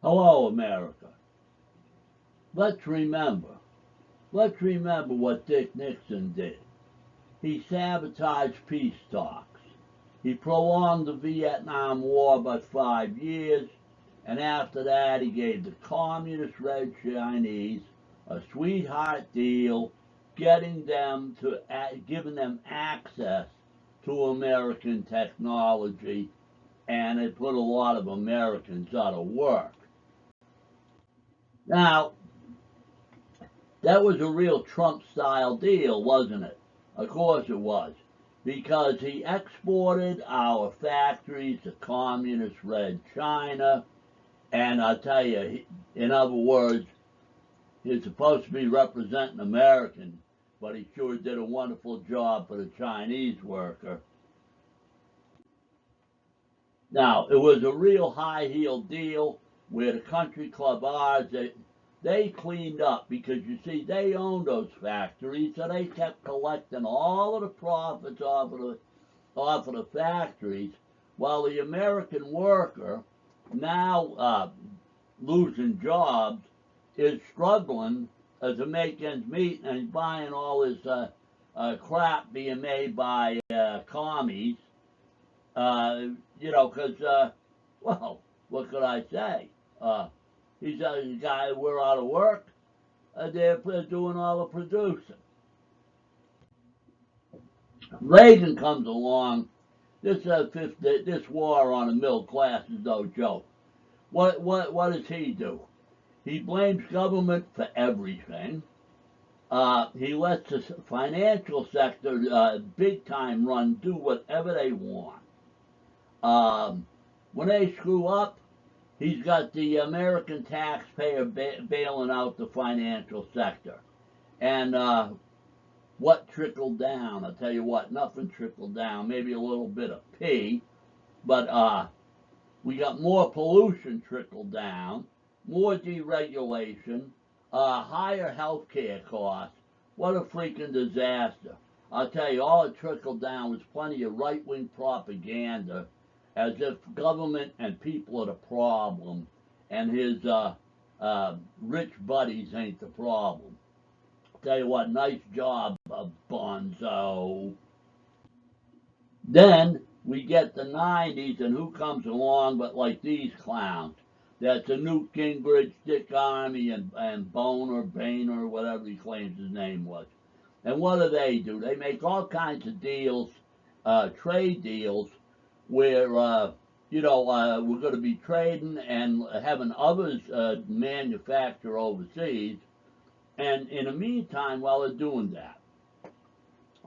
Hello, America. Let's remember. Let's remember what Dick Nixon did. He sabotaged peace talks. He prolonged the Vietnam War by 5 years, and after that he gave the communist Red Chinese a sweetheart deal, giving them access to American technology, and it put a lot of Americans out of work. Now, that was a real Trump-style deal, wasn't it? Of course it was, because he exported our factories to communist Red China, and I tell you, in other words, he's supposed to be representing Americans, but he sure did a wonderful job for the Chinese worker. Now, it was a real high-heel deal where the country club ours, they cleaned up because, you see, they owned those factories, so they kept collecting all of the profits off of the factories, while the American worker, now losing jobs, is struggling to make ends meet, and he's buying all this crap being made by commies, because, well, what could I say? He's a guy, we're out of work, they're doing all the producing. Reagan comes along. This war on the middle class is no joke. What does he do? He blames government for everything. He lets the financial sector, big time run, do whatever they want. When they screw up, he's got the American taxpayer bailing out the financial sector. And what trickled down? I'll tell you what, nothing trickled down. Maybe a little bit of pee, but we got more pollution trickled down, more deregulation, higher health care costs. What a freaking disaster. I'll tell you, all it trickled down was plenty of right-wing propaganda, as if government and people are the problem, and his rich buddies ain't the problem. Tell you what, nice job, Bonzo. Then we get the 90s, and who comes along but like these clowns? That's a Newt Gingrich, Dick Armey, and Boehner, whatever he claims his name was. And what do? They make all kinds of deals, trade deals, where, we're going to be trading and having others manufacture overseas. And in the meantime, while they're doing that,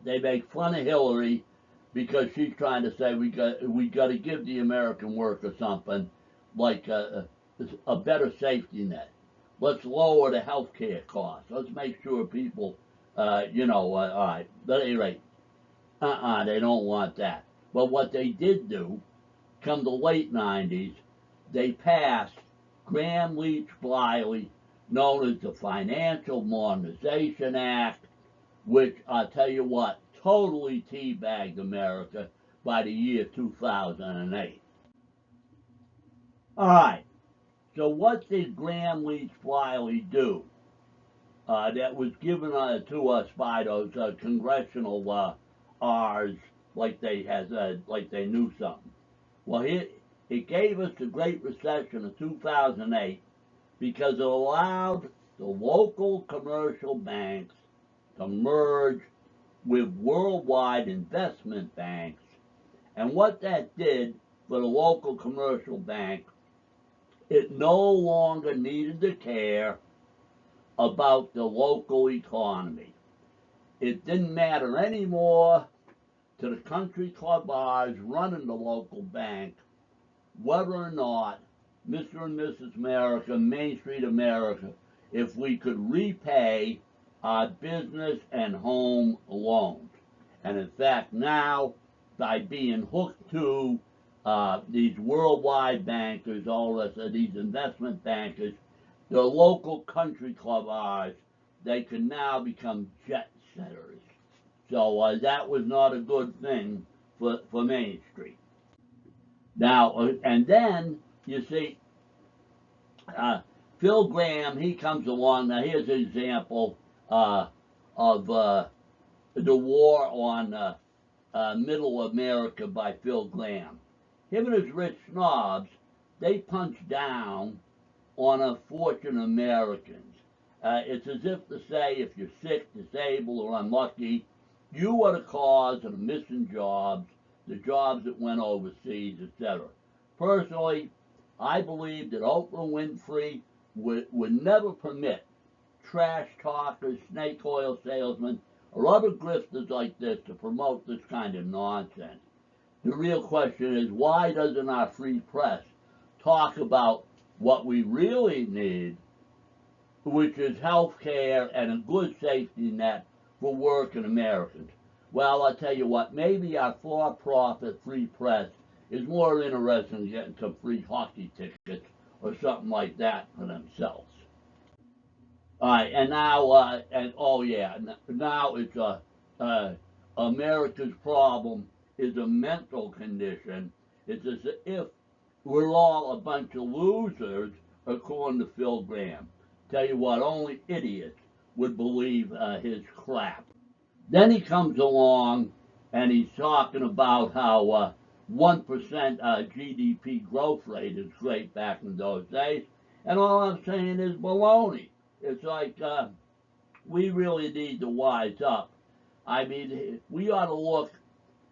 they make fun of Hillary because she's trying to say we got to give the American worker something like a better safety net. Let's lower the health care costs. Let's make sure people, all right. But at any rate, they don't want that. But what they did do, come the late 90s, they passed Gramm-Leach-Bliley, known as the Financial Modernization Act, which, I'll tell you what, totally teabagged America by the year 2008. All right, so what did Gramm-Leach-Bliley do that was given to us by those congressional R's like they knew something? Well, it gave us the Great Recession of 2008 because it allowed the local commercial banks to merge with worldwide investment banks. And what that did for the local commercial bank, it no longer needed to care about the local economy. It didn't matter anymore to the country club R's running the local bank whether or not Mr. and Mrs. America, Main Street America, if we could repay our business and home loans. And in fact, now, by being hooked to these worldwide bankers, all this, these investment bankers, the local country club R's, they can now become jet setters. So that was not a good thing for Main Street. Now, and then, you see, Phil Gramm, he comes along. Now, here's an example of the war on Middle America by Phil Gramm. Him and his rich snobs, they punch down on unfortunate Americans. It's as if to say, if you're sick, disabled, or unlucky, you are the cause of the missing jobs, the jobs that went overseas, etc. Personally, I believe that Oprah Winfrey would never permit trash talkers, snake oil salesmen, or other grifters like this to promote this kind of nonsense. The real question is, why doesn't our free press talk about what we really need, which is health care and a good safety net for working Americans? Well, I'll tell you what, maybe our for-profit free press is more interested in getting some free hockey tickets or something like that for themselves. All right, and now, now it's America's problem is a mental condition. It's as if we're all a bunch of losers, according to Phil Gramm. Tell you what, only idiots would believe his crap. Then he comes along and he's talking about how 1% GDP growth rate is great back in those days. And all I'm saying is baloney. It's like we really need to wise up. I mean, we ought to look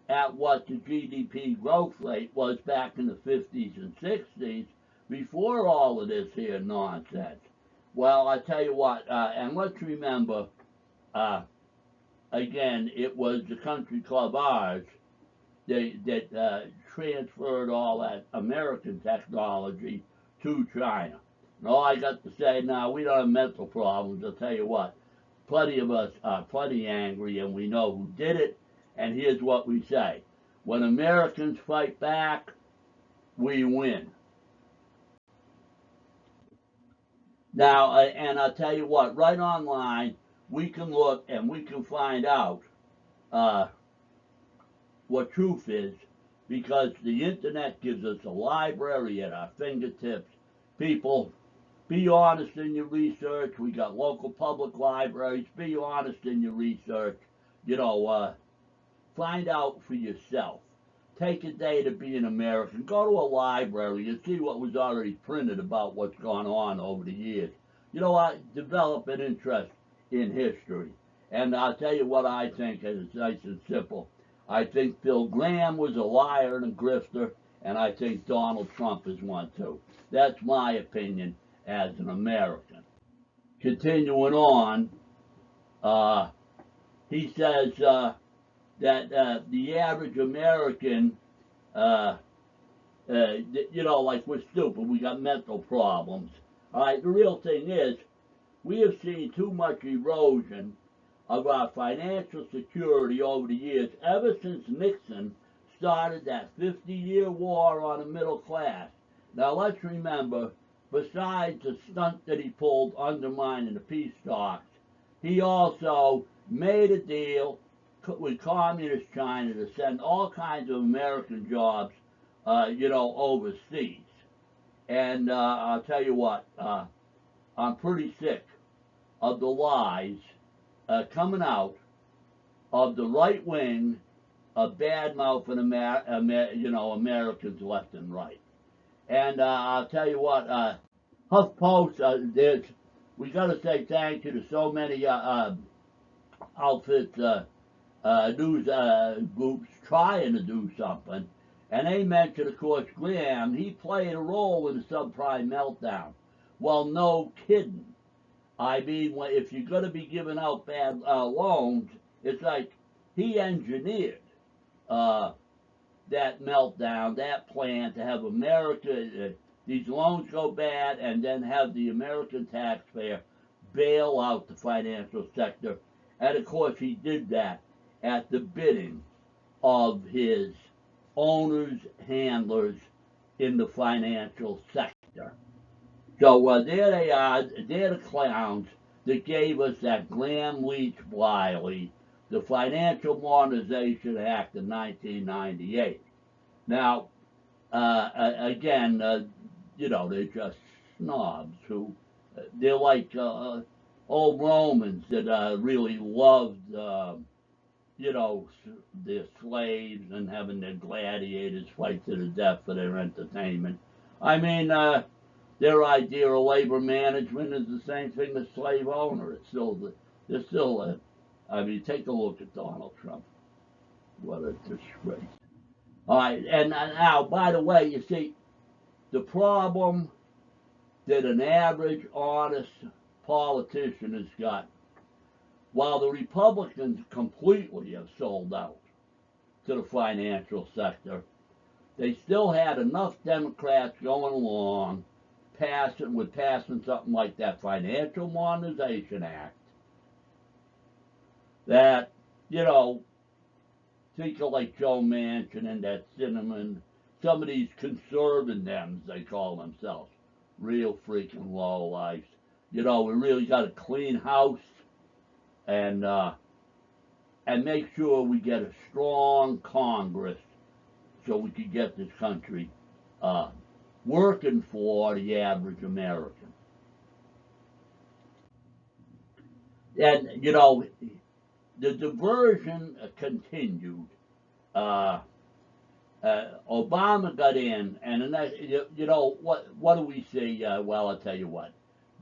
at what the GDP growth rate was back in the 50s and 60s before all of this here nonsense. Well, I tell you what, and let's remember, again, it was the country club ours that transferred all that American technology to China. And all I got to say now, we don't have mental problems. I'll tell you what, plenty of us are plenty angry, and we know who did it. And here's what we say: when Americans fight back, we win. Now, and I'll tell you what, right online, we can look and we can find out what truth is, because the internet gives us a library at our fingertips. People, be honest in your research. We got local public libraries. Be honest in your research. You know, find out for yourself. Take a day to be an American. Go to a library and see what was already printed about what's gone on over the years. You know what? Develop an interest in history. And I'll tell you what I think, and it's nice and simple. I think Phil Gramm was a liar and a grifter, and I think Donald Trump is one too. That's my opinion as an American. Continuing on, he says that the average American, you know, like we're stupid, we got mental problems. All right, the real thing is, we have seen too much erosion of our financial security over the years, ever since Nixon started that 50-year war on the middle class. Now let's remember, besides the stunt that he pulled undermining the peace talks, he also made a deal with communist China to send all kinds of American jobs, you know, overseas. And I'll tell you what, I'm pretty sick of the lies coming out of the right wing of bad-mouthing you know, Americans left and right. And I'll tell you what, HuffPost, we got to say thank you to so many outfits, news groups trying to do something. And they mentioned, of course, Gramm. He played a role in the subprime meltdown. Well, no kidding. I mean, if you're going to be giving out bad loans, it's like he engineered that meltdown, that plan to have America, these loans go bad, and then have the American taxpayer bail out the financial sector. And of course, he did that at the bidding of his owners, handlers in the financial sector. So there they are. They're the clowns that gave us that Gramm-Leach-Bliley, the Financial Modernization Act of 1998. Now, again, you know, they're just snobs who, they're like old Romans that really loved, you know, their slaves and having their gladiators fight to the death for their entertainment. I mean, their idea of labor management is the same thing as slave owner. It's still, they're still, I mean, take a look at Donald Trump. What a disgrace. All right, and now, by the way, you see, the problem that an average, honest politician has got, while the Republicans completely have sold out to the financial sector, they still had enough Democrats going along, passing something like that Financial Modernization Act, that, you know, think of like Joe Manchin and that Cinnamon, some of these conservative Dems, they call themselves, real freaking lowlifes. You know, we really got a clean house and make sure we get a strong Congress so we can get this country working for the average American. And, you know, the diversion continued. Obama got in, and you know, what do we see? Well, I'll tell you what.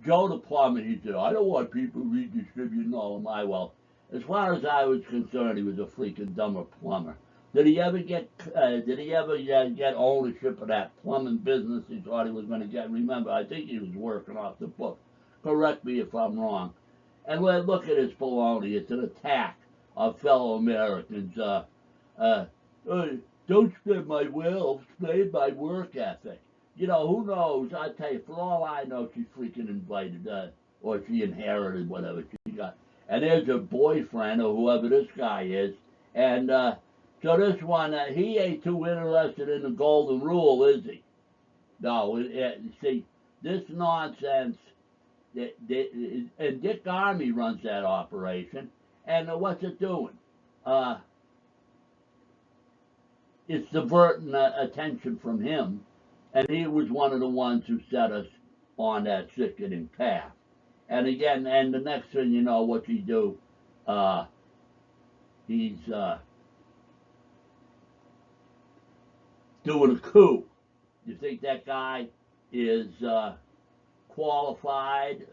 Joe the plumber, he said, I don't want people redistributing all of my wealth. As far as I was concerned, he was a freaking dumber plumber. Did he ever get get ownership of that plumbing business he thought he was going to get? Remember, I think he was working off the book. Correct me if I'm wrong. And look at his baloney. It's an attack on fellow Americans. Don't spend my wealth, spend my work ethic. You know, who knows? I tell you, for all I know, she freaking invited, or she inherited whatever she got. And there's her boyfriend, or whoever this guy is. And so this one, he ain't too interested in the golden rule, is he? No, see, this nonsense, and Dick Armey runs that operation, and what's it doing? It's diverting attention from him, and he was one of the ones who set us on that sickening path. And again, and the next thing you know, what he do? He's doing a coup. You think that guy is qualified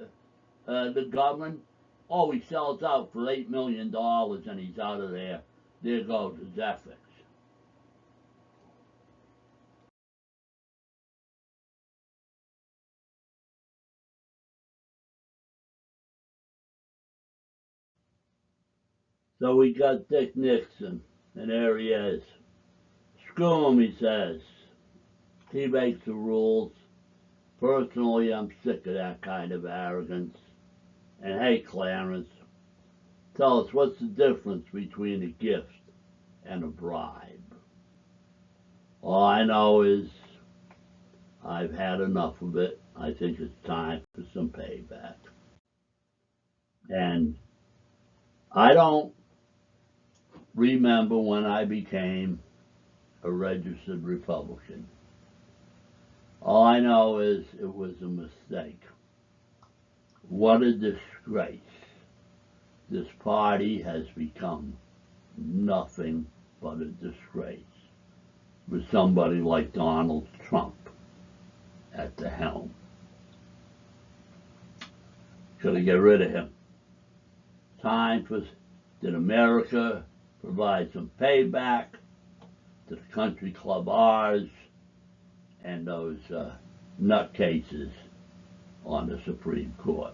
to govern? Oh, he sells out for $8 million and he's out of there. There goes his ethics. So we got Dick Nixon, and there he is. Screw him, he says. He makes the rules. Personally, I'm sick of that kind of arrogance. And hey, Clarence, tell us what's the difference between a gift and a bribe? All I know is I've had enough of it. I think it's time for some payback. And I don't remember when I became a registered Republican. All I know is it was a mistake. What a disgrace. This party has become nothing but a disgrace with somebody like Donald Trump at the helm. Gotta get rid of him. Time for did America provide some payback to the country club R's and those nutcases on the Supreme Court.